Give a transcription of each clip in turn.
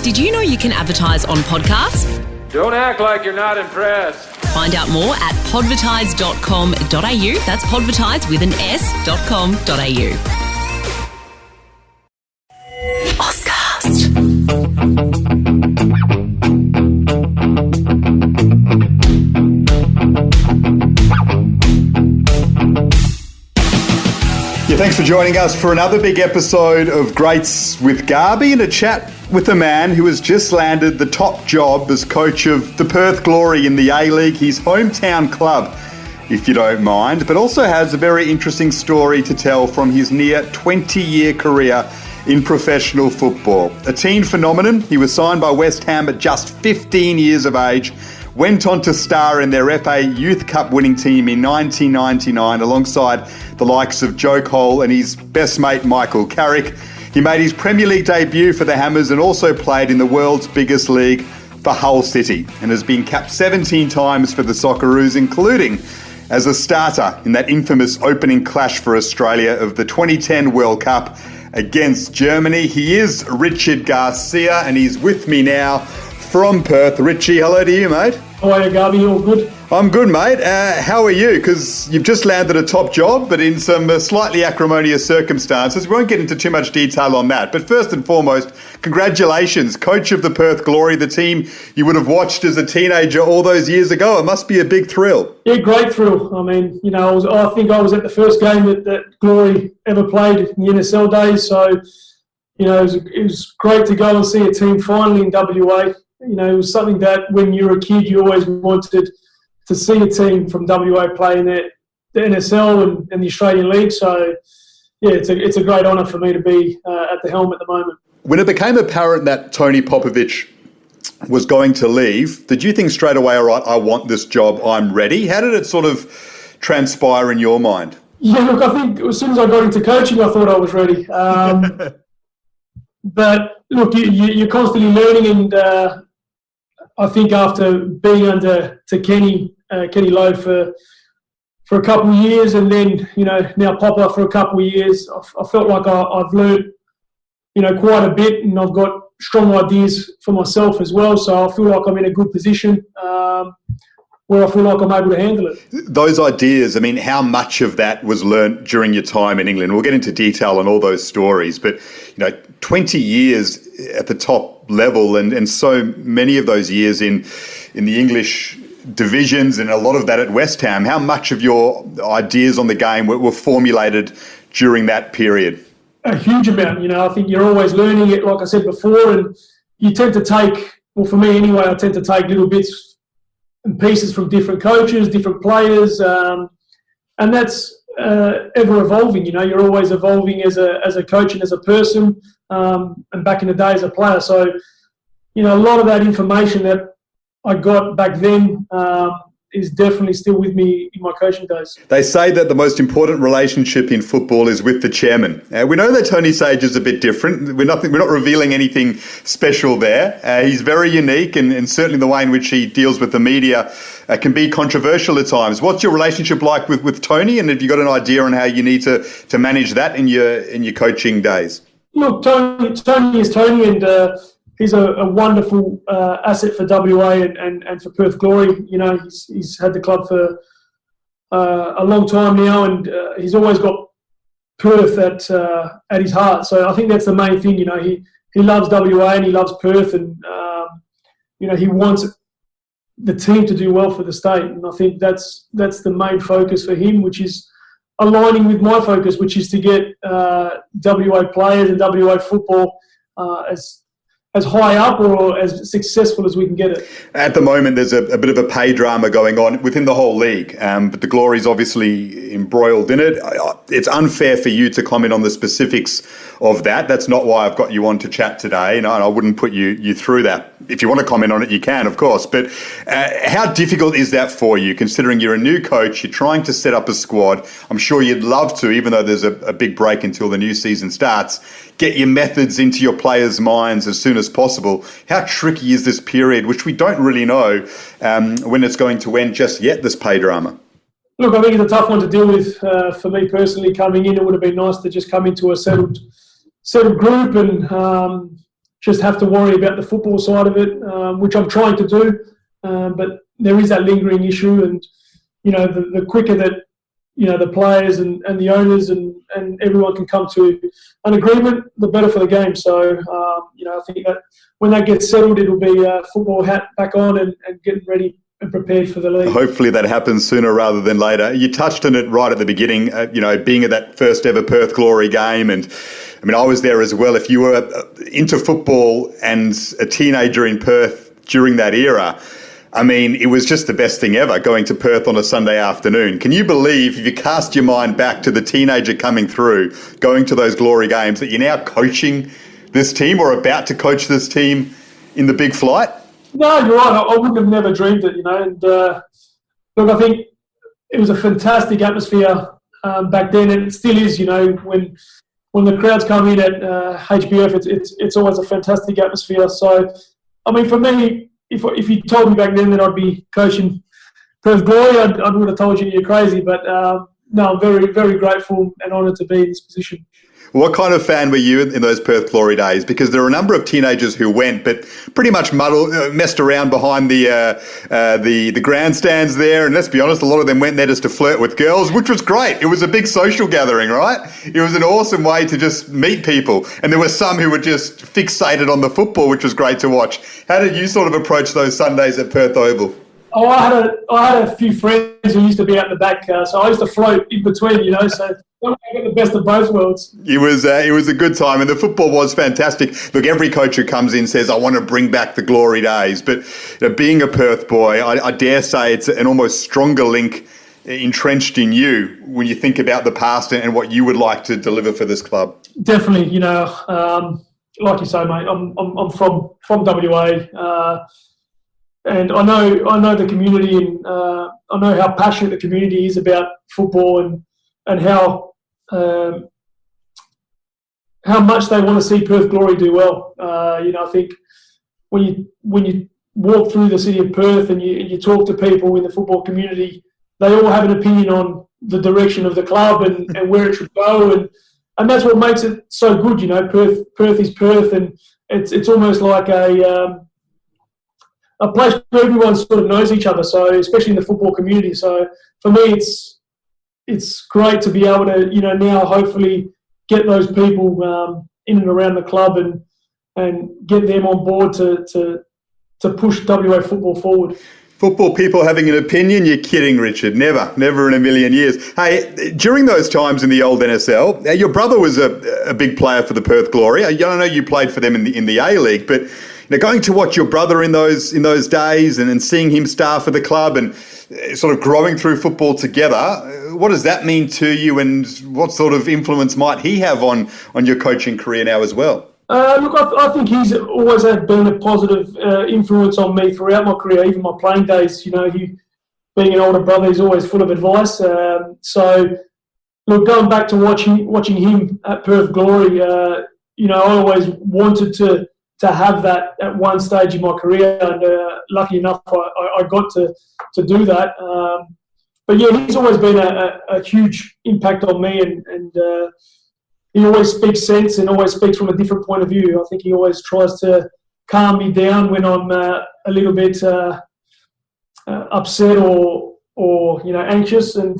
Did you know you can advertise on podcasts? Don't act like you're not impressed. Find out more at podvertise.com.au. That's podvertise with an s.com.au. Oscast. Yeah, thanks for joining us for another big episode of Greats with Garby and a chat with a man who has just landed the top job as coach of the Perth Glory in the A-League, his hometown club, if you don't mind, but also has a very interesting story to tell from his near 20-year career in professional football. A teen phenomenon, he was signed by West Ham at just 15 years of age, went on to star in their FA Youth Cup winning team in 1999 alongside the likes of Joe Cole and his best mate Michael Carrick. He made his Premier League debut for the Hammers and also played in the world's biggest league for Hull City and has been capped 17 times for the Socceroos, including as a starter in that infamous opening clash for Australia of the 2010 World Cup against Germany. He is Richard Garcia and he's with me now from Perth. Richie, hello to you, mate. How are you, Garby? All good? I'm good, mate. How are you? Because you've just landed a top job, but in some slightly acrimonious circumstances. We won't get into too much detail on that. But first and foremost, congratulations, coach of the Perth Glory, the team you would have watched as a teenager all those years ago. It must be a big thrill. Yeah, great thrill. I mean, you know, I think I was at the first game that Glory ever played in the NSL days. So, you know, it was great to go and see a team finally in WA. You know, it was something that when you were a kid, you always wanted to see a team from WA play in the NSL and the Australian League. So, yeah, it's a great honour for me to be at the helm at the moment. When it became apparent that Tony Popovic was going to leave, did you think straight away, all right, I want this job, I'm ready? How did it sort of transpire in your mind? Yeah, look, I think as soon as I got into coaching, I thought I was ready. But, look, you're constantly learning and I think after being under Kenny Lowe for a couple of years and then, you know, now Popper for a couple of years, I felt like I've learned, you know, quite a bit and I've got strong ideas for myself as well. So I feel like I'm in a good position where I feel like I'm able to handle it. Those ideas, I mean, how much of that was learnt during your time in England? We'll get into detail on all those stories, but, you know, 20 years at the top level and so many of those years in the English divisions and a lot of that at West Ham. How much of your ideas on the game were formulated during that period? A huge amount. You know, I think you're always learning it, like I said before, and you tend to take, well, for me anyway, I tend to take little bits and pieces from different coaches, different players, and that's ever evolving. You know, you're always evolving as a coach and as a person, and back in the day as a player. So, you know, a lot of that information that I got back then is definitely still with me in my coaching days. They say that the most important relationship in football is with the chairman. We know that Tony Sage is a bit different. We're not revealing anything special there. He's very unique and certainly the way in which he deals with the media can be controversial at times. What's your relationship like with Tony, and have you got an idea on how you need to manage that in your coaching days? Look, Tony is Tony, and he's a wonderful asset for WA and for Perth Glory. You know, he's had the club for a long time now, and he's always got Perth at his heart. So I think that's the main thing. You know, he loves WA and he loves Perth, and you know, he wants the team to do well for the state. And I think that's the main focus for him, which is aligning with my focus, which is to get WA players and WA football as high up or as successful as we can get it. At the moment, there's a bit of a pay drama going on within the whole league, but the Glory's obviously embroiled in it. It's unfair for you to comment on the specifics of that. That's not why I've got you on to chat today, and I wouldn't put you through that. If you want to comment on it, you can, of course. But how difficult is that for you, considering you're a new coach, you're trying to set up a squad? I'm sure you'd love to, even though there's a big break until the new season starts, get your methods into your players' minds as soon as possible. How tricky is this period, which we don't really know when it's going to end just yet, this pay drama? Look, I think it's a tough one to deal with for me personally. Coming in, it would have been nice to just come into a settled group and just have to worry about the football side of it, which I'm trying to do. But there is that lingering issue, and the quicker that the players and the owners and everyone can come to an agreement, the better for the game. So I think that when that gets settled, it'll be football hat back on and getting ready and prepared for the league. Hopefully that happens sooner rather than later. You touched on it right at the beginning, being at that first ever Perth Glory game. And I mean, I was there as well. If you were into football and a teenager in Perth during that era, I mean, it was just the best thing ever, going to Perth on a Sunday afternoon. Can you believe, if you cast your mind back to the teenager coming through, going to those Glory games, that you're now coaching this team or about to coach this team in the big flight? No, you're right. I wouldn't have never dreamed it, And look, I think it was a fantastic atmosphere back then, and it still is. When the crowds come in at HBF, it's always a fantastic atmosphere. So, I mean, for me, if you told me back then that I'd be coaching Perth Glory, I would have told you you're crazy. But no, I'm very, very grateful and honoured to be in this position. What kind of fan were you in those Perth Glory days? Because there were a number of teenagers who went, but pretty much messed around behind the grandstands there. And let's be honest, a lot of them went there just to flirt with girls, which was great. It was a big social gathering, right? It was an awesome way to just meet people. And there were some who were just fixated on the football, which was great to watch. How did you sort of approach those Sundays at Perth Oval? Oh, I had a few friends who used to be out the back, so I used to float in between, So I get the best of both worlds. It was a good time, and the football was fantastic. Look, every coach who comes in says, "I want to bring back the glory days," but being a Perth boy, I dare say it's an almost stronger link entrenched in you when you think about the past and what you would like to deliver for this club. Definitely, like you say, mate, I'm from WA. And I know the community, and I know how passionate the community is about football, and how much they want to see Perth Glory do well. I think when you walk through the city of Perth and you talk to people in the football community, they all have an opinion on the direction of the club and where it should go, and that's what makes it so good. Perth is Perth, and it's almost like a place where everyone sort of knows each other, so especially in the football community. So for me, it's great to be able to, now hopefully get those people in and around the club and get them on board to push WA football forward. Football people having an opinion? You're kidding, Richard. Never in a million years. Hey, during those times in the old NSL, your brother was a big player for the Perth Glory. I know you played for them in the A-League, but going to watch your brother in those days and seeing him star for the club and sort of growing through football together, what does that mean to you, and what sort of influence might he have on your coaching career now as well? Look, I think he's always been a positive influence on me throughout my career, even my playing days. He, being an older brother, he's always full of advice. So, look, going back to watching him at Perth Glory, I always wanted to have that at one stage in my career, and lucky enough, I got to do that. But yeah, he's always been a huge impact on me, and he always speaks sense and always speaks from a different point of view. I think he always tries to calm me down when I'm a little bit upset or anxious, and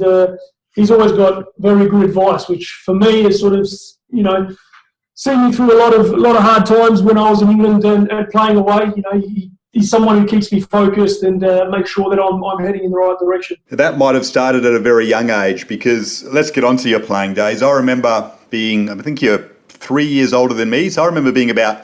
he's always got very good advice, which for me is sort of seen me through a lot of hard times when I was in England and playing away. He's someone who keeps me focused and makes sure that I'm heading in the right direction. That might have started at a very young age, because let's get on to your playing days. I remember I think you're 3 years older than me, so I remember being about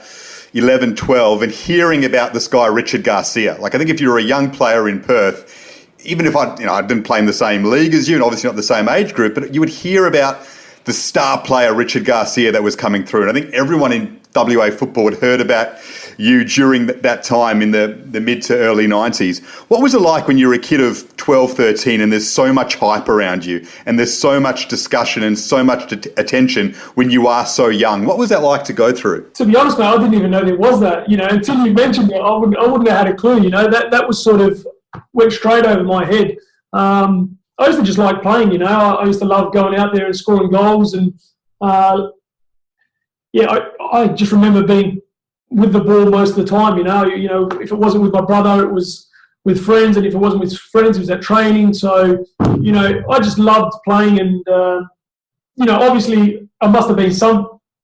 11, 12 and hearing about this guy, Richard Garcia. Like, I think if you were a young player in Perth, even if I didn't play in the same league as you and obviously not the same age group, but you would hear about the star player Richard Garcia that was coming through. And I think everyone in WA football had heard about you during that time in the mid to early 90s. What was it like when you were a kid of 12, 13 and there's so much hype around you and there's so much discussion and so much attention when you are so young? What was that like to go through? To be honest, mate, I didn't even know there was that. Until you mentioned it, I wouldn't have had a clue. That was sort of went straight over my head. I used to just like playing, I used to love going out there and scoring goals. And, I just remember being with the ball most of the time. If it wasn't with my brother, it was with friends, and if it wasn't with friends, it was at training. So, I just loved playing, and obviously I must have been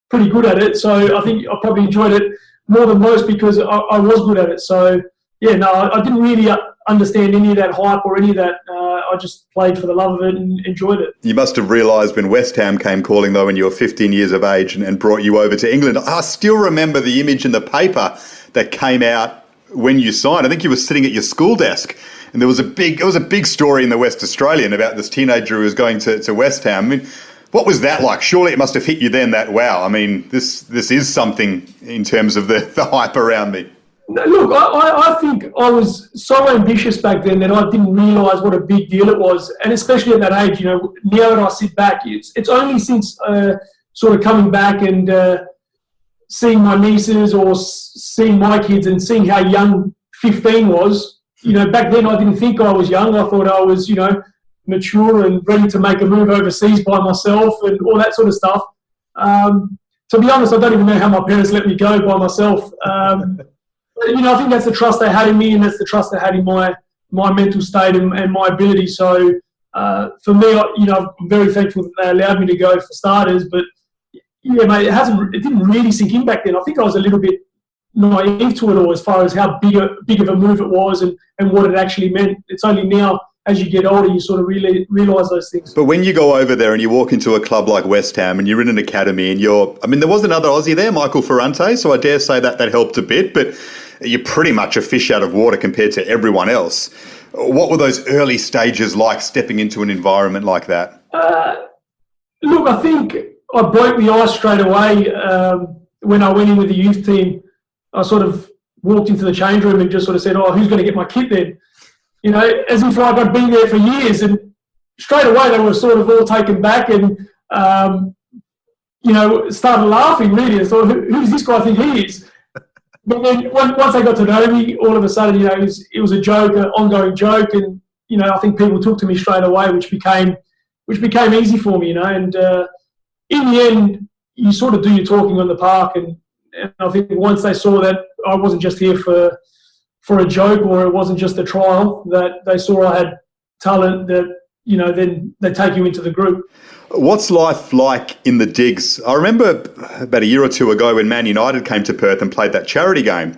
pretty good at it. So I think I probably enjoyed it more than most because I was good at it. So yeah, no, I didn't really understand any of that hype or any of that. I just played for the love of it and enjoyed it. You must have realised when West Ham came calling, though, when you were 15 years of age and brought you over to England. I still remember the image in the paper that came out when you signed. I think you were sitting at your school desk, and it was a big story in the West Australian about this teenager who was going to West Ham. I mean, what was that like? Surely it must have hit you then that, wow, I mean, this is something in terms of the hype around me. No, look, I think I was so ambitious back then that I didn't realise what a big deal it was. And especially at that age, now that I sit back, it's only since sort of coming back and seeing my nieces or seeing my kids and seeing how young 15 was. Back then I didn't think I was young. I thought I was, mature and ready to make a move overseas by myself and all that sort of stuff. To be honest, I don't even know how my parents let me go by myself. I think that's the trust they had in me, and that's the trust they had in my mental state and my ability. So for me, I'm very thankful that they allowed me to go for starters. But yeah, mate, it didn't really sink in back then. I think I was a little bit naive to it all as far as how big of a move it was and what it actually meant. It's only now, as you get older, you sort of really realise those things. But when you go over there and you walk into a club like West Ham and you're in an academy and there was another Aussie there, Michael Ferrante, so I dare say that helped a bit, but you're pretty much a fish out of water compared to everyone else. What were those early stages like, stepping into an environment like that? Look, I think I broke the ice straight away when I went in with the youth team. I sort of walked into the change room and just sort of said, who's going to get my kit then? As if like I'd been there for years. And straight away they were sort of all taken back and, started laughing really and thought, who does this guy think he is? But then once they got to know me, all of a sudden, it was a joke, an ongoing joke. And, I think people took to me straight away, which became easy for me, And in the end, you sort of do your talking on the park. And I think once they saw that I wasn't just here for a joke or it wasn't just a trial, that they saw I had talent, that, then they take you into the group. What's life like in the digs? I remember about a year or two ago when Man United came to Perth and played that charity game.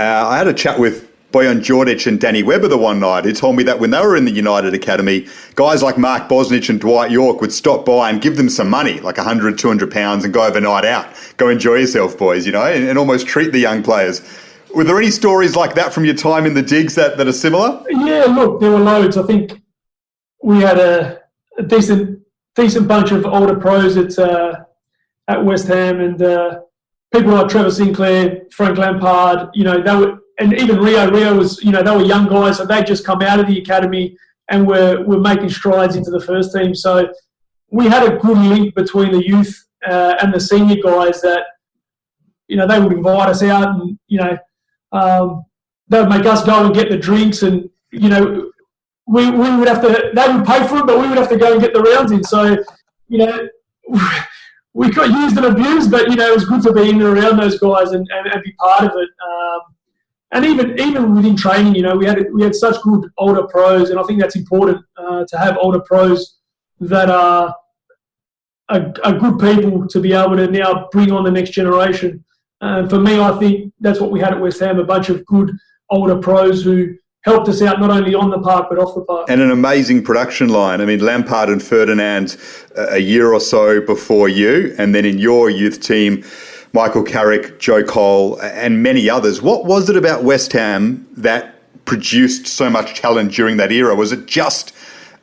I had a chat with Bojan Djordjic and Danny Webber the one night, who told me that when they were in the United Academy, guys like Mark Bosnich and Dwight York would stop by and give them some money, like £100, £200, and go overnight out. Go enjoy yourself, boys, and almost treat the young players. Were there any stories like that from your time in the digs that are similar? Yeah, look, there were loads. I think we had a decent bunch of older pros at West Ham, and people like Trevor Sinclair, Frank Lampard, they were, and even Rio was, they were young guys, so they'd just come out of the academy and were making strides into the first team. So we had a good link between the youth and the senior guys that, they would invite us out and, they would make us go and get the drinks and, we would have to, they would pay for it, but we would have to go and get the rounds in. So, we got used and abused, but, it was good to be in and around those guys and be part of it. And even within training, we had such good older pros, and I think that's important to have older pros that are good people to be able to now bring on the next generation. For me, I think that's what we had at West Ham, a bunch of good older pros who helped us out not only on the park but off the park. And an amazing production line. I mean, Lampard and Ferdinand a year or so before you, and then in your youth team, Michael Carrick, Joe Cole, and many others. What was it about West Ham that produced so much talent during that era? Was it just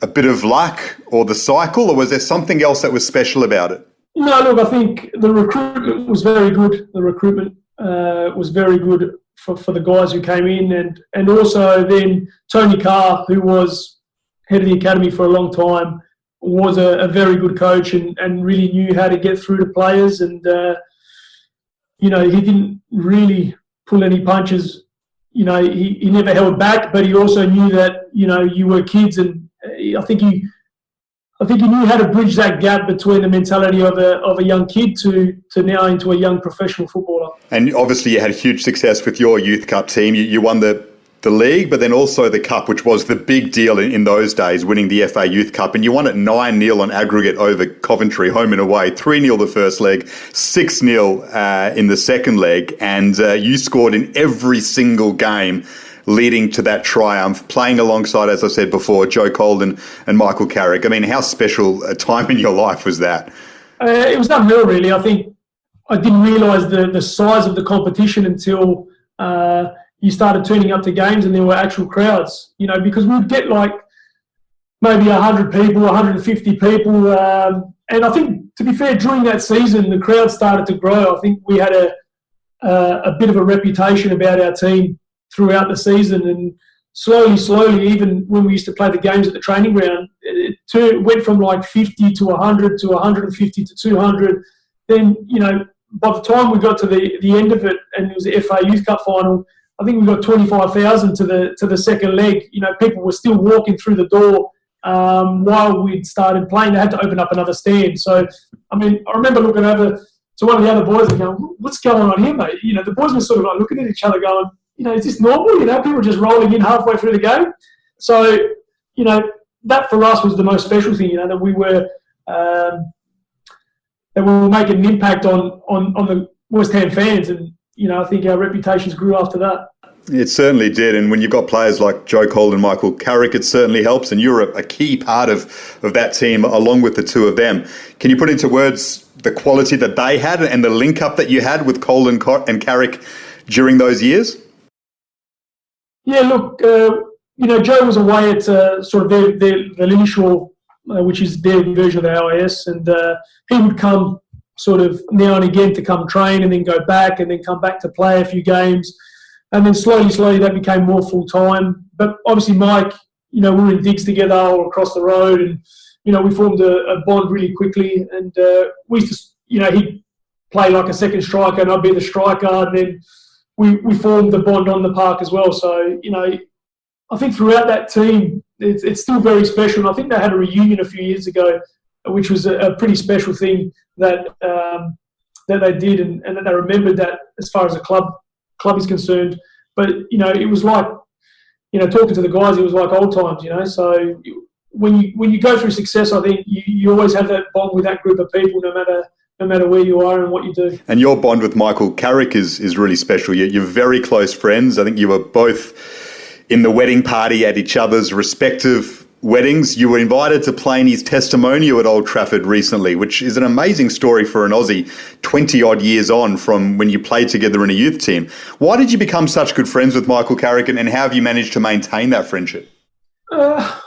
a bit of luck or the cycle, or was there something else that was special about it? No, look, I think the recruitment was very good. The recruitment was very good for the guys who came in, and also then Tony Carr, who was head of the academy for a long time, was a very good coach and really knew how to get through to players, and he didn't really pull any punches. He never held back, but he also knew that you were kids, and I think I think he knew how to bridge that gap between the mentality of a young kid to now into a young professional footballer. And obviously you had huge success with your youth cup team. You won the league, but then also the cup, which was the big deal in those days, winning the FA Youth Cup. And you won it 9-0 on aggregate over Coventry, home and away, 3-0 the first leg, 6-0 in the second leg. And you scored in every single game leading to that triumph, playing alongside, as I said before, Joe Colden and Michael Carrick. I mean, how special a time in your life was that? It was unreal, really. I think I didn't realise the size of the competition until you started turning up to games and there were actual crowds, because we'd get like maybe 100 people, 150 people. And I think, to be fair, during that season, the crowd started to grow. I think we had a bit of a reputation about our team throughout the season, and slowly, even when we used to play the games at the training ground, it went from like 50 to 100 to 150 to 200. Then, by the time we got to the end of it, and it was the FA Youth Cup final, I think we got 25,000 to the second leg. People were still walking through the door while we'd started playing. They had to open up another stand. So, I remember looking over to one of the other boys and going, "What's going on here, mate?" The boys were sort of like looking at each other going, is this normal? People were just rolling in halfway through the game. So, that for us was the most special thing, that we were making an impact on the West Ham fans. And, I think our reputations grew after that. It certainly did. And when you've got players like Joe Cole and Michael Carrick, it certainly helps. And you're a key part of that team, along with the two of them. Can you put into words the quality that they had and the link-up that you had with Cole and Carrick during those years? Yeah, look, Joe was away at sort of their Lillishore, which is their version of the LAS, and he would come sort of now and again to come train and then go back and then come back to play a few games. And then slowly that became more full-time. But obviously Mike, we were in digs together or across the road, and, we formed a bond really quickly. And we used to, he'd play like a second striker and I'd be the striker, and then we formed the bond on the park as well. So, I think throughout that team, it's still very special. And I think they had a reunion a few years ago, which was a pretty special thing that they did, and that they remembered that as far as the club is concerned. But, it was like, talking to the guys, it was like old times, So when you go through success, I think you always have that bond with that group of people, no matter where you are and what you do. And your bond with Michael Carrick is really special. You're very close friends. I think you were both in the wedding party at each other's respective weddings. You were invited to play in his testimonial at Old Trafford recently, which is an amazing story for an Aussie 20-odd years on from when you played together in a youth team. Why did you become such good friends with Michael Carrick, and how have you managed to maintain that friendship? Well,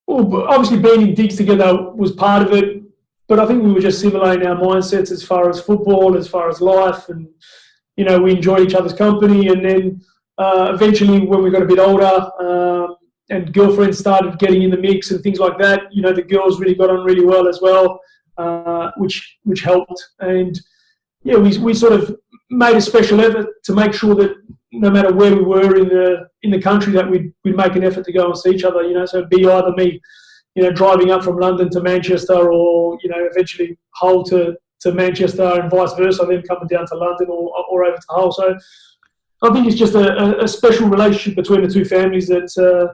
obviously being in digs together was part of it, but I think we were just similar in our mindsets as far as football, as far as life, and, we enjoyed each other's company. And then eventually when we got a bit older, and girlfriends started getting in the mix and things like that, the girls really got on really well as well, which helped. And yeah, we sort of made a special effort to make sure that no matter where we were in the country, that we'd make an effort to go and see each other. So it'd be either me, driving up from London to Manchester, or eventually Hull to Manchester and vice versa, then coming down to London or over to Hull. So I think it's just a special relationship between the two families that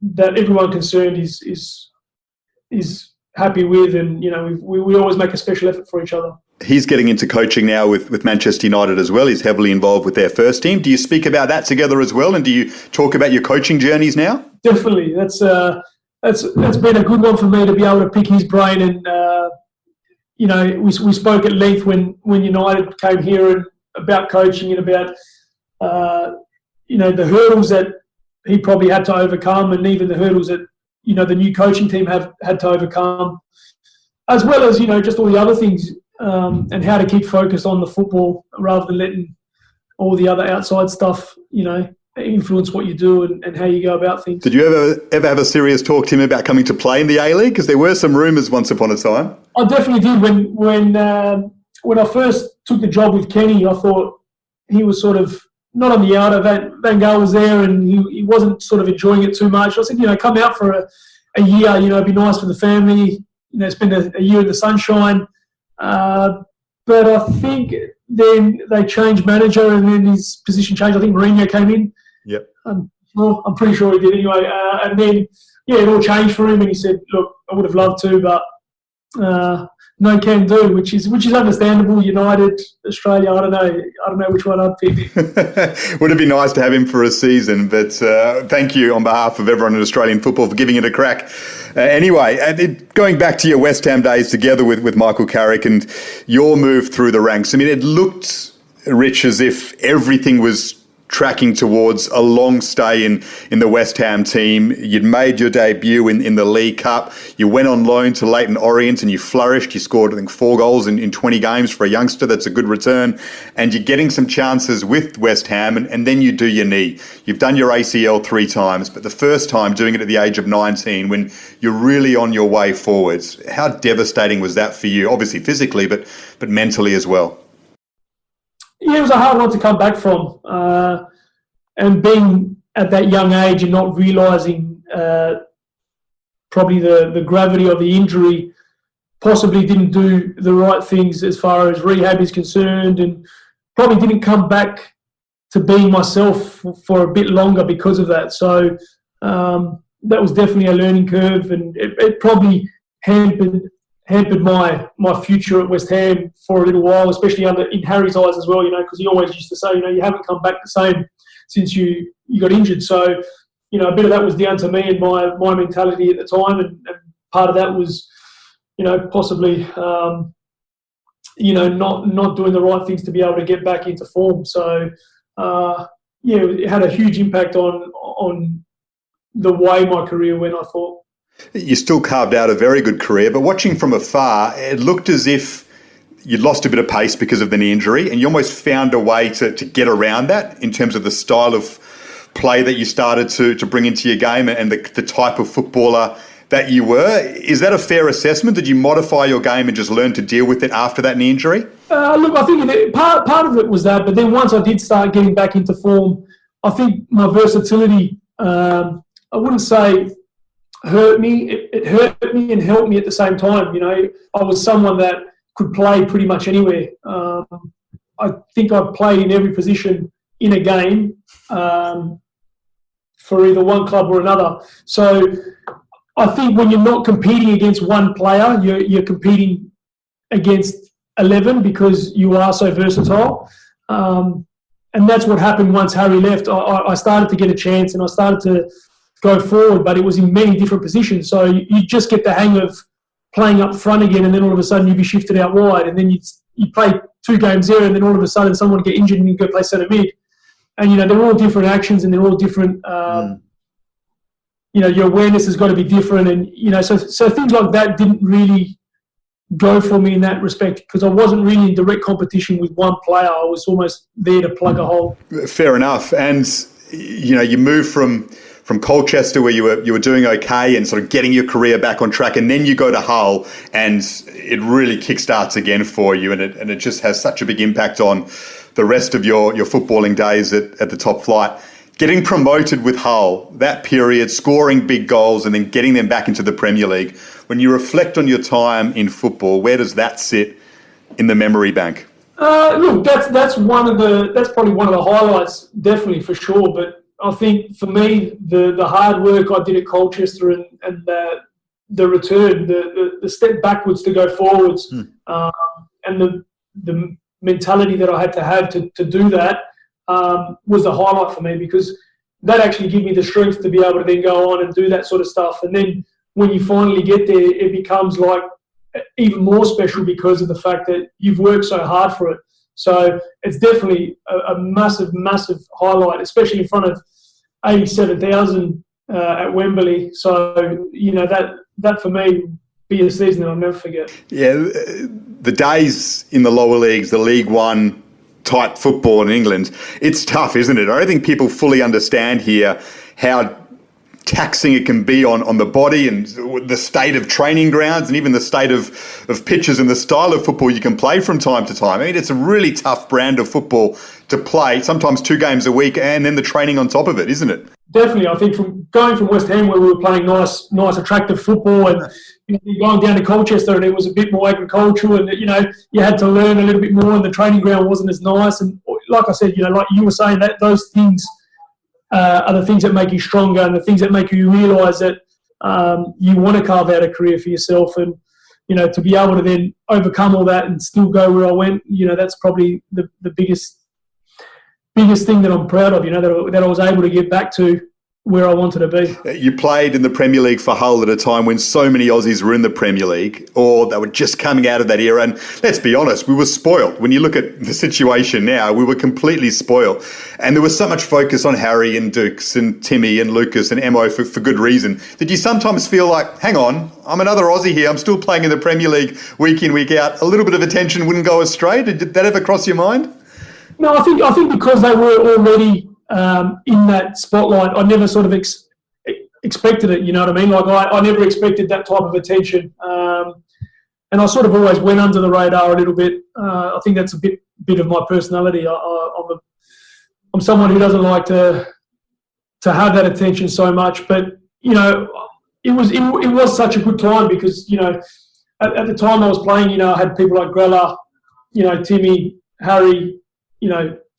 that everyone concerned is happy with, and we always make a special effort for each other. He's getting into coaching now with Manchester United as well. He's heavily involved with their first team. Do you speak about that together as well, and do you talk about your coaching journeys now? Definitely, that's been a good one for me to be able to pick his brain, and we spoke at length when United came here and about coaching and about the hurdles that he probably had to overcome, and even the hurdles that the new coaching team have had to overcome, as well as just all the other things, and how to keep focused on the football rather than letting all the other outside stuff influence what you do and how you go about things. Did you ever have a serious talk to him about coming to play in the A-League? Because there were some rumours once upon a time. I definitely did. When I first took the job with Kenny, I thought he was sort of not on the outer. Van Gaal was there, and he wasn't sort of enjoying it too much. I said, come out for a year. It'd be nice for the family. Spend a year in the sunshine. But I think then they changed manager, and then his position changed. I think Mourinho came in. Yep. Well, I'm pretty sure he did anyway. And then, it all changed for him, and he said, "Look, I would have loved to, but no can do," which is understandable. United, Australia, I don't know which one I'd pick. Would it be nice to have him for a season? But thank you on behalf of everyone in Australian football for giving it a crack. Anyway, going back to your West Ham days together with Michael Carrick and your move through the ranks, I mean, it looked, Rich, as if everything was tracking towards a long stay in the West Ham team. You'd made your debut in the League Cup. You went on loan to Leyton Orient and you flourished. You scored, I think, 4 goals in 20 games for a youngster. That's a good return. And you're getting some chances with West Ham, and then you do your knee. You've done your ACL 3 times, but the first time doing it at the age of 19 when you're really on your way forwards. How devastating was that for you? Obviously physically, but mentally as well. Yeah, it was a hard one to come back from. And being at that young age and not realising probably the gravity of the injury, possibly didn't do the right things as far as rehab is concerned, and probably didn't come back to being myself for a bit longer because of that. So that was definitely a learning curve, and it probably hampered my future at West Ham for a little while, especially in Harry's eyes as well, because he always used to say, you haven't come back the same since you got injured. So, a bit of that was down to me and my mentality at the time, and part of that was, possibly, not doing the right things to be able to get back into form. So, it had a huge impact on the way my career went, I thought. You still carved out a very good career, but watching from afar, it looked as if you lost a bit of pace because of the knee injury, and you almost found a way to get around that in terms of the style of play that you started to bring into your game and the type of footballer that you were. Is that a fair assessment? Did you modify your game and just learn to deal with it after that knee injury? Look, I think part of it was that, but then once I did start getting back into form, I think my versatility, I wouldn't say hurt me. It hurt me and helped me at the same time. I was someone that could play pretty much anywhere. I think I've played in every position in a game for either one club or another. So I think when you're not competing against one player, you're competing against 11 because you are so versatile. And that's what happened once Harry left. I started to get a chance and I started to go forward, but it was in many different positions. So you just get the hang of playing up front again, and then all of a sudden you'd be shifted out wide, and then you play 2 games there, and then all of a sudden someone would get injured and you go play centre mid. And, they're all different actions and they're all different, your awareness has got to be different. And, so things like that didn't really go for me in that respect because I wasn't really in direct competition with one player. I was almost there to plug a hole. Fair enough. And, you moved from Colchester where you were doing okay and sort of getting your career back on track, and then you go to Hull and it really kickstarts again for you, and it just has such a big impact on the rest of your footballing days at the top flight. Getting promoted with Hull, that period, scoring big goals and then getting them back into the Premier League. When you reflect on your time in football, where does that sit in the memory bank? Look, that's probably one of the highlights, definitely for sure. But I think for me, the hard work I did at Colchester and the return, the step backwards to go forwards, and the mentality that I had to have to do that was the highlight for me, because that actually gave me the strength to be able to then go on and do that sort of stuff. And then when you finally get there, it becomes like even more special because of the fact that you've worked so hard for it. So it's definitely a massive, massive highlight, especially in front of 87,000 at Wembley. So, that for me be a season that I'll never forget. Yeah, the days in the lower leagues, the League One type football in England, it's tough, isn't it? I don't think people fully understand here how taxing it can be on the body and the state of training grounds and even the state of pitches and the style of football you can play from time to time. I mean, it's a really tough brand of football to play, sometimes 2 games a week, and then the training on top of it, isn't it? Definitely. I think from going from West Ham, where we were playing nice, attractive football, and going down to Colchester, and it was a bit more agricultural, and you had to learn a little bit more, and the training ground wasn't as nice. And like I said, like you were saying, that those things are the things that make you stronger, and the things that make you realise that you want to carve out a career for yourself, and to be able to then overcome all that and still go where I went. That's probably the biggest thing that I'm proud of, that I was able to get back to where I wanted to be. You played in the Premier League for Hull at a time when so many Aussies were in the Premier League, or they were just coming out of that era. And let's be honest, we were spoiled. When you look at the situation now, we were completely spoiled. And there was so much focus on Harry and Dukes and Timmy and Lucas and Emo for good reason. Did you sometimes feel like, hang on, I'm another Aussie here, I'm still playing in the Premier League week in, week out, a little bit of attention wouldn't go astray? Did that ever cross your mind? No, I think because they were already in that spotlight, I never sort of expected it. You know what I mean? Like I never expected that type of attention, and I sort of always went under the radar a little bit. I think that's a bit of my personality. I'm someone who doesn't like to have that attention so much, but it was such a good time because at the time I was playing, I had people like Grella, Timmy, Harry,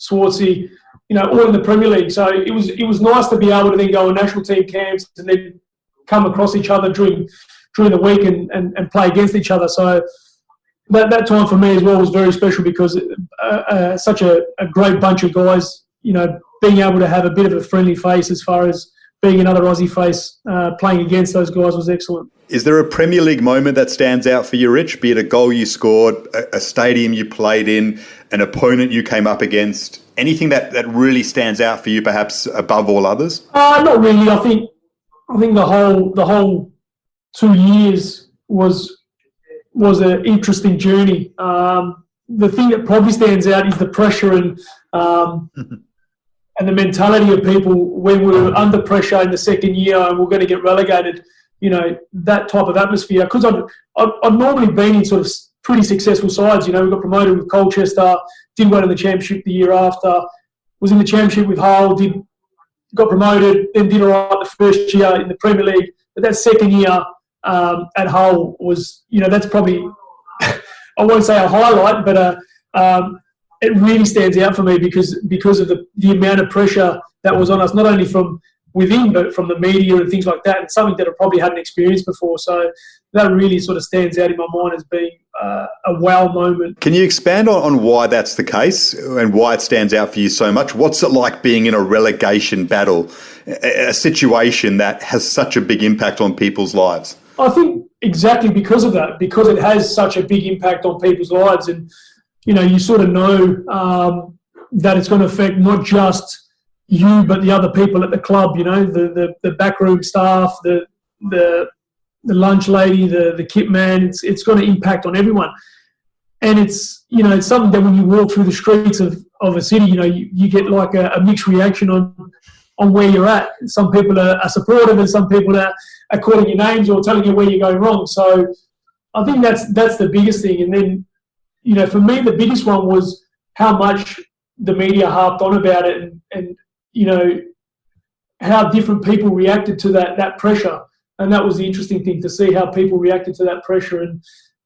Swartzy, all in the Premier League. So it was nice to be able to then go on national team camps and then come across each other during the week and play against each other. So that time for me as well was very special because such a great bunch of guys, being able to have a bit of a friendly face as far as being another Aussie face playing against those guys was excellent. Is there a Premier League moment that stands out for you, Rich? Be it a goal you scored, a stadium you played in, an opponent you came up against, anything that really stands out for you, perhaps above all others? Not really. I think the whole 2 years was an interesting journey. The thing that probably stands out is the pressure and the mentality of people when we were under pressure in the second year and we're going to get relegated. That type of atmosphere. Because I've normally been in sort of pretty successful sides. We got promoted with Colchester, did well in the championship the year after, was in the championship with Hull, got promoted, then did all right the first year in the Premier League. But that second year at Hull was, that's probably, I won't say a highlight, but it really stands out for me because of the amount of pressure that was on us, not only from within, but from the media and things like that. It's something that I probably hadn't experienced before. So that really sort of stands out in my mind as being a wow moment. Can you expand on why that's the case and why it stands out for you so much? What's it like being in a relegation battle, a situation that has such a big impact on people's lives? I think exactly because of that, because it has such a big impact on people's lives, and you sort of know that it's going to affect not just you, but the other people at the club, the backroom staff, the lunch lady, the kit man. It's going to impact on everyone. And it's something that when you walk through the streets of a city, you get like a mixed reaction on where you're at. Some people are supportive and some people are calling your names or telling you where you're going wrong. So I think that's the biggest thing. And then, for me, the biggest one was how much the media harped on about it and how different people reacted to that pressure. And that was the interesting thing, to see how people reacted to that pressure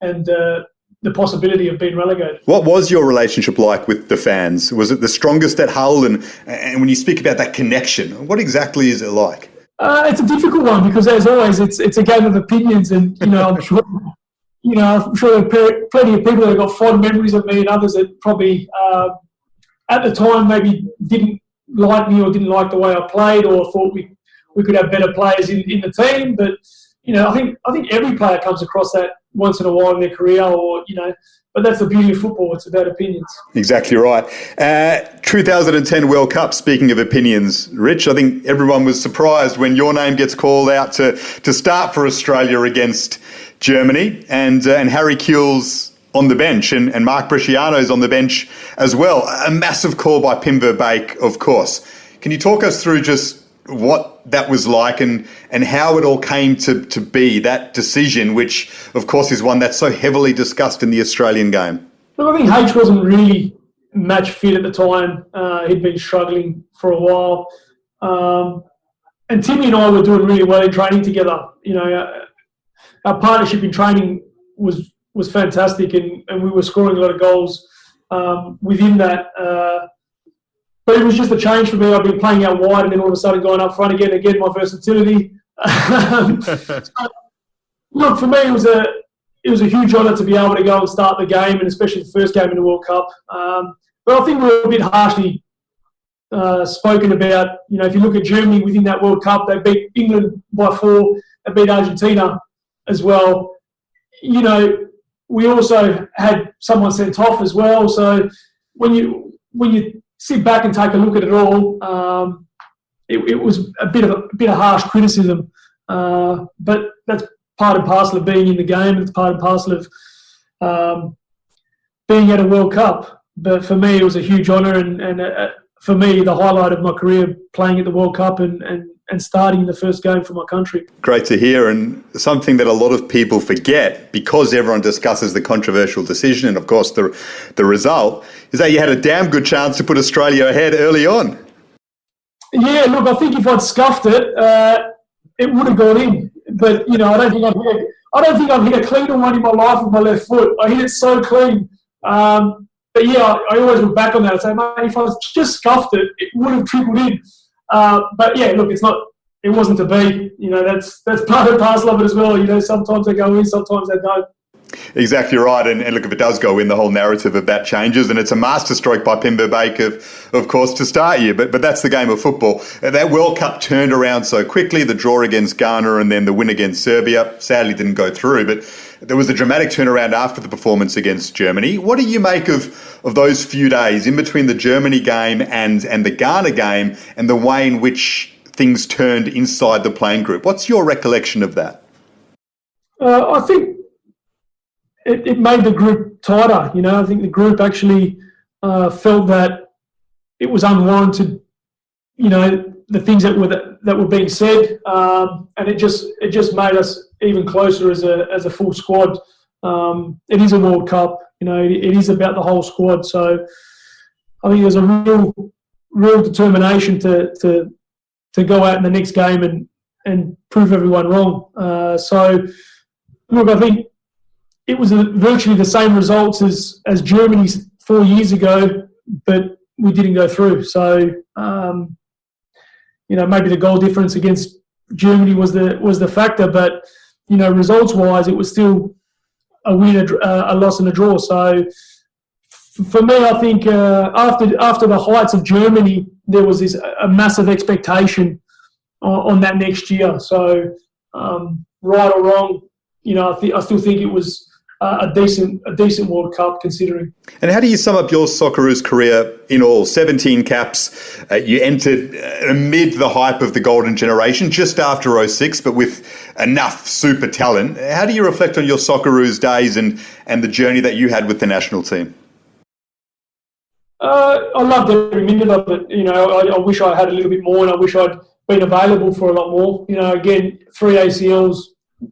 and the possibility of being relegated. What was your relationship like with the fans? Was it the strongest at Hull? And when you speak about that connection, what exactly is it like? It's a difficult one because, as always, it's a game of opinions, and I'm sure there are plenty of people that have got fond memories of me, and others that probably at the time maybe didn't like me or didn't like the way I played, or thought we could have better players in the team. But I think every player comes across that once in a while in their career, but that's the beauty of football. It's about opinions. Exactly right. 2010 World Cup, speaking of opinions, Rich, I think everyone was surprised when your name gets called out to start for Australia against Germany, and Harry Kewell's on the bench and Mark Bresciano's on the bench as well. A massive call by Pim Verbeek, of course. Can you talk us through just what that was like and how it all came to be, that decision, which, of course, is one that's so heavily discussed in the Australian game? Look, I think H wasn't really match fit at the time. He'd been struggling for a while. And Timmy and I were doing really well in training together. You know, our partnership in training was fantastic, and we were scoring a lot of goals within that. But it was just a change for me. I'd been playing out wide and then all of a sudden going up front again, my versatility. So, look, for me, it was a huge honour to be able to go and start the game, and especially the first game in the World Cup. But I think we were a bit harshly spoken about. You know, if you look at Germany within that World Cup, they beat England by 4, they beat Argentina as well. You know, we also had someone sent off as well. So when you sit back and take a look at it all, it was a bit of harsh criticism. But that's part and parcel of being in the game. It's part and parcel of being at a World Cup. But for me, it was a huge honour, and for me, the highlight of my career, playing at the World Cup and starting the first game for my country. Great to hear, and something that a lot of people forget, because everyone discusses the controversial decision and, of course, the result, is that you had a damn good chance to put Australia ahead early on. Yeah, look, I think if I'd scuffed it, it would have gone in. But, you know, I don't think I've hit a cleaner one in my life with my left foot. I hit it so clean. But yeah, I always look back on that and say, mate, if I just scuffed it, it would have trickled in. But yeah, look, it wasn't to be. You know, that's part and parcel of it as well. You know, sometimes they go in, sometimes they don't. Exactly right. And look, if it does go in, the whole narrative of that changes. And it's a masterstroke by Pimber Bake, of course, to start you. But that's the game of football. That World Cup turned around so quickly, the draw against Ghana and then the win against Serbia sadly didn't go through. But there was a dramatic turnaround after the performance against Germany. What do you make of those few days in between the Germany game and the Ghana game and the way in which things turned inside the playing group? What's your recollection of that? I think it made the group tighter. You know, I think the group actually felt that it was unwarranted, you know, the things that were being said, and it just made us even closer as a full squad. It is a World Cup, you know. It is about the whole squad. So I think there's a real determination to go out in the next game and prove everyone wrong. So look, I think it was virtually the same results as Germany's 4 years ago, but we didn't go through. So, you know, maybe the goal difference against Germany was the factor, but, you know, results-wise, it was still a win, a loss and a draw. So, for me, I think after the heights of Germany, there was a massive expectation on that next year. So, right or wrong, you know, I still think it was a decent World Cup considering. And how do you sum up your Socceroos career in all? 17 caps. You entered amid the hype of the golden generation, just after 06, but with enough super talent. How do you reflect on your Socceroos days and the journey that you had with the national team? I loved every minute of it. You know, I wish I had a little bit more, and I wish I'd been available for a lot more. You know, again, 3 ACLs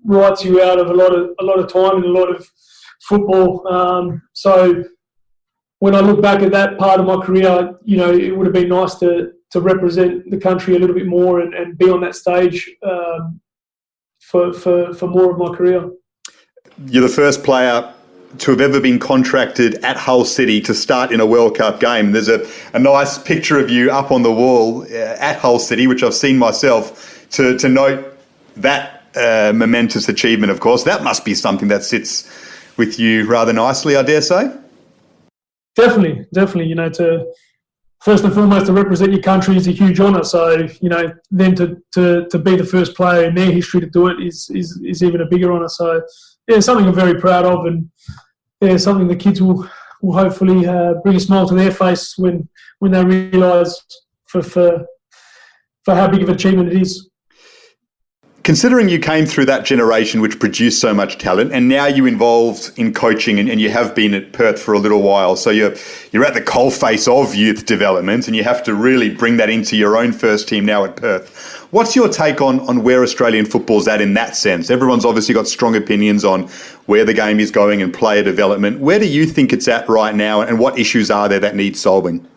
writes you out of a lot of time and a lot of football. So when I look back at that part of my career, you know, it would have been nice to represent the country a little bit more and be on that stage for more of my career. You're the first player to have ever been contracted at Hull City to start in a World Cup game. There's a nice picture of you up on the wall at Hull City, which I've seen myself, to note that momentous achievement, of course. That must be something that sits with you rather nicely, I dare say. Definitely. You know, to first and foremost to represent your country is a huge honour. So, you know, then to be the first player in their history to do it is even a bigger honour. So, yeah, something I'm very proud of, and yeah, something the kids will hopefully bring a smile to their face when they realise for how big of an achievement it is. Considering you came through that generation which produced so much talent, and now you're involved in coaching, and you have been at Perth for a little while, so you're at the coalface of youth development, and you have to really bring that into your own first team now at Perth. What's your take on where Australian football's at in that sense? Everyone's obviously got strong opinions on where the game is going and player development. Where do you think it's at right now, and what issues are there that need solving?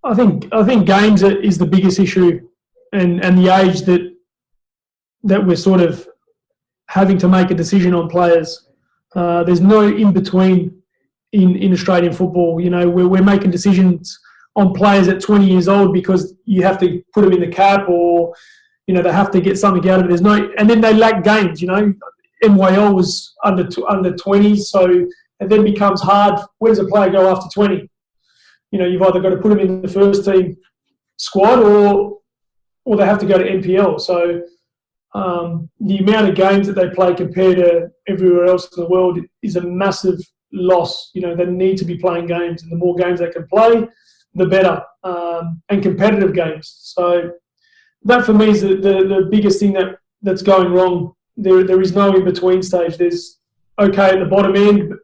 I think games is the biggest issue, and the age that we're sort of having to make a decision on players. There's no in-between in Australian football. You know, we're making decisions on players at 20 years old because you have to put them in the cap, or, you know, they have to get something out of it. And then they lack games, you know. NYL was under 20s, so it then becomes hard. Where does a player go after 20? You know, you've either got to put them in the first team squad or they have to go to NPL. So the amount of games that they play compared to everywhere else in the world is a massive loss. You know, they need to be playing games, and the more games they can play, the better, and competitive games. So that for me is the biggest thing that's going wrong. There is no in-between stage. There's okay at the bottom end,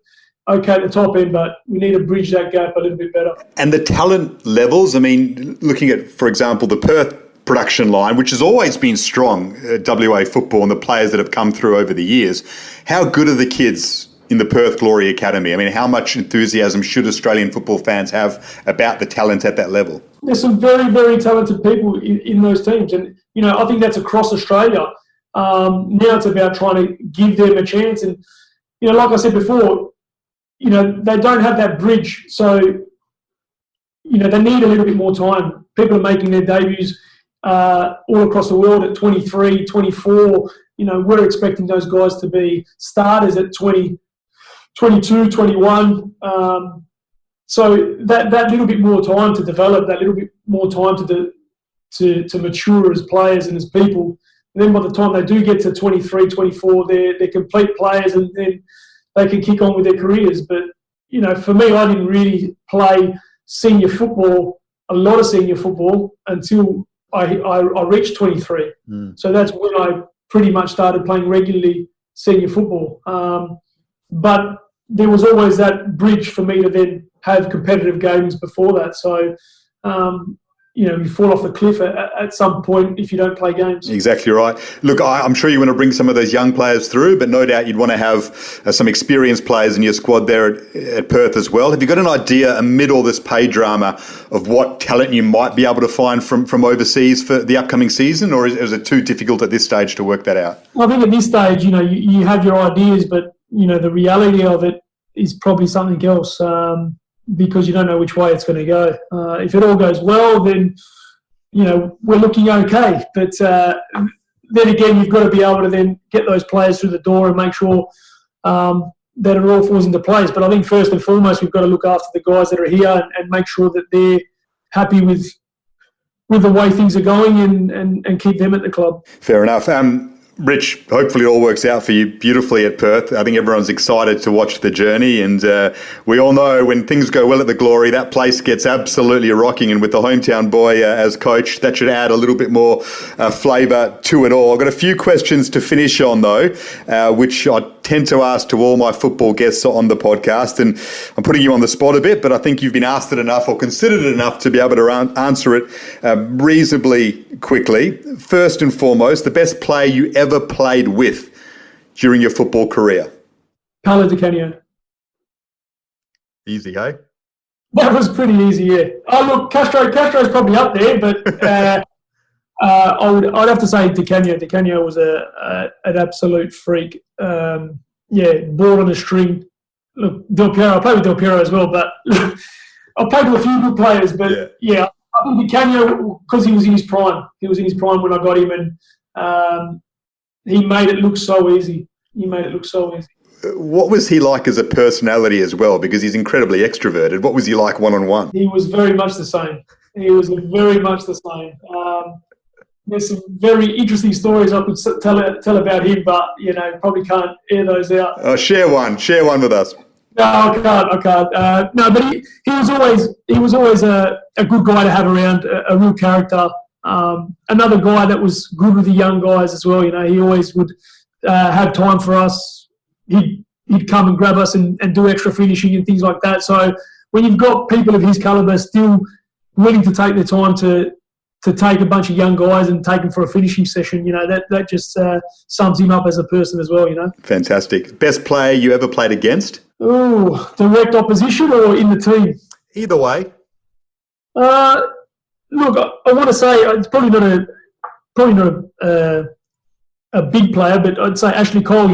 okay at the top end, but we need to bridge that gap a little bit better. And the talent levels, I mean, looking at, for example, the Perth production line, which has always been strong, WA football, and the players that have come through over the years, how good are the kids in the Perth Glory Academy? I mean, how much enthusiasm should Australian football fans have about the talent at that level? There's some very, very talented people in those teams, and, you know, I think that's across Australia. Now it's about trying to give them a chance, and, you know, like I said before, you know, they don't have that bridge, so, you know, they need a little bit more time. People are making their debuts all across the world at 23, 24. You know, we're expecting those guys to be starters at 20, 22, 21. So that little bit more time to develop, that little bit more time to mature as players and as people. And then by the time they do get to 23, 24, they're complete players, and then they can kick on with their careers. But, you know, for me, I didn't really play senior football, a lot of senior football, until I reached 23. So that's when I pretty much started playing regularly senior football. But there was always that bridge for me to then have competitive games before that. So, you know, you fall off the cliff at some point if you don't play games. Exactly right. Look, I'm sure you want to bring some of those young players through, but no doubt you'd want to have some experienced players in your squad there at Perth as well. Have you got an idea amid all this pay drama of what talent you might be able to find from overseas for the upcoming season, or is it too difficult at this stage to work that out? Well, I think at this stage, you know, you have your ideas, but, you know, the reality of it is probably something else. Because you don't know which way it's going to go. If it all goes well, then, you know, we're looking okay. But then again, you've got to be able to then get those players through the door and make sure that it all falls into place. But I think first and foremost, we've got to look after the guys that are here and make sure that they're happy with the way things are going and keep them at the club. Fair enough. Rich, hopefully it all works out for you beautifully at Perth. I think everyone's excited to watch the journey, and we all know when things go well at the Glory, that place gets absolutely rocking, and with the hometown boy as coach, that should add a little bit more flavour to it all. I've got a few questions to finish on, though, which I tend to ask to all my football guests on the podcast, and I'm putting you on the spot a bit, but I think you've been asked it enough or considered it enough to be able to answer it reasonably quickly. First and foremost, the best player you ever played with during your football career? Paolo Di Canio. Easy, hey? That was pretty easy, yeah. Oh, look, Castro's probably up there, but I'd have to say Di Canio. Di Canio was an absolute freak. Ball on a string. Look, Del Piero, I played with Del Piero as well, but I played with a few good players, but yeah I think Di Canio, because he was in his prime. He was in his prime when I got him, and he made it look so easy. What was he like as a personality as well? Because he's incredibly extroverted. What was he like one-on-one? He was very much the same. There's some very interesting stories I could tell about him, but, you know, probably can't air those out. Oh, share one with us. No, I can't. No, but he was always a good guy to have around, a real character. Another guy that was good with the young guys as well. He always would have time for us. He'd come and grab us and do extra finishing and things like that. So when you've got people of his calibre still willing to take the time to take a bunch of young guys and take them for a finishing session, that just sums him up as a person as well, Fantastic. Best player you ever played against? Oh, direct opposition or in the team? Either way. Look, I want to say it's probably not a big player, but I'd say Ashley Cole.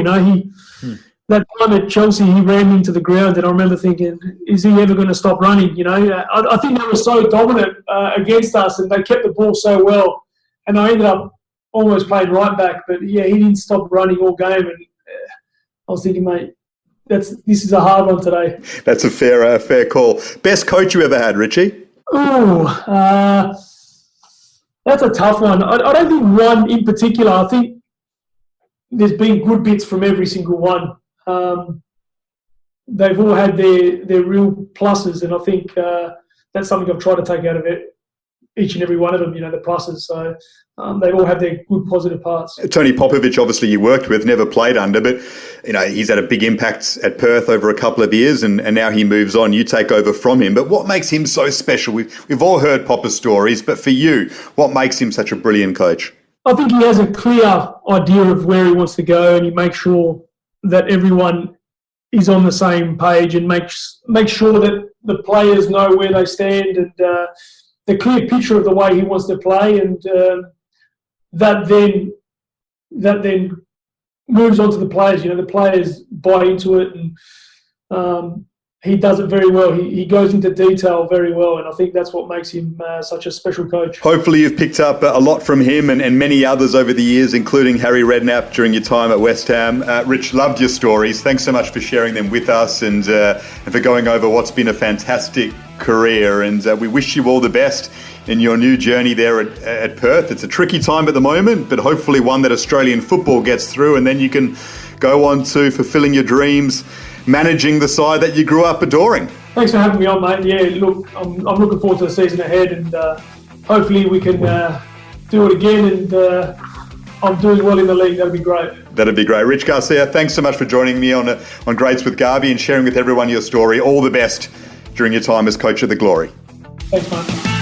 That time at Chelsea, he ran into the ground, and I remember thinking, is he ever going to stop running? I think they were so dominant against us, and they kept the ball so well, and I ended up almost playing right back. But yeah, he didn't stop running all game, and I was thinking, mate, this is a hard one today. That's a fair call. Best coach you ever had, Richie? Oh, that's a tough one. I don't think one in particular. I think there's been good bits from every single one. They've all had their real pluses, and I think that's something I've tried to take out of it. Each and every one of them, the pluses. So they all have their good positive parts. Tony Popovich, obviously you worked with, never played under, but he's had a big impact at Perth over a couple of years, and now he moves on. You take over from him. But what makes him so special? We've all heard Popper's stories, but for you, what makes him such a brilliant coach? I think he has a clear idea of where he wants to go, and he makes sure that everyone is on the same page and makes sure that the players know where they stand and the clear picture of the way he wants to play, and that then moves on to the players. The players buy into it, and he does it very well. He goes into detail very well, and I think that's what makes him such a special coach. Hopefully you've picked up a lot from him and many others over the years, including Harry Redknapp during your time at West Ham. Rich, loved your stories. Thanks so much for sharing them with us and for going over what's been a fantastic career. And we wish you all the best in your new journey there at Perth. It's a tricky time at the moment, but hopefully one that Australian football gets through, and then you can go on to fulfilling your dreams, managing the side that you grew up adoring. Thanks for having me on, mate. Yeah, look, I'm looking forward to the season ahead, and hopefully we can do it again, and I'm doing well in the league. That'd be great. That'd be great. Rich Garcia, thanks so much for joining me on Greats with Garby and sharing with everyone your story. All the best during your time as coach of the Glory. Thanks, mate.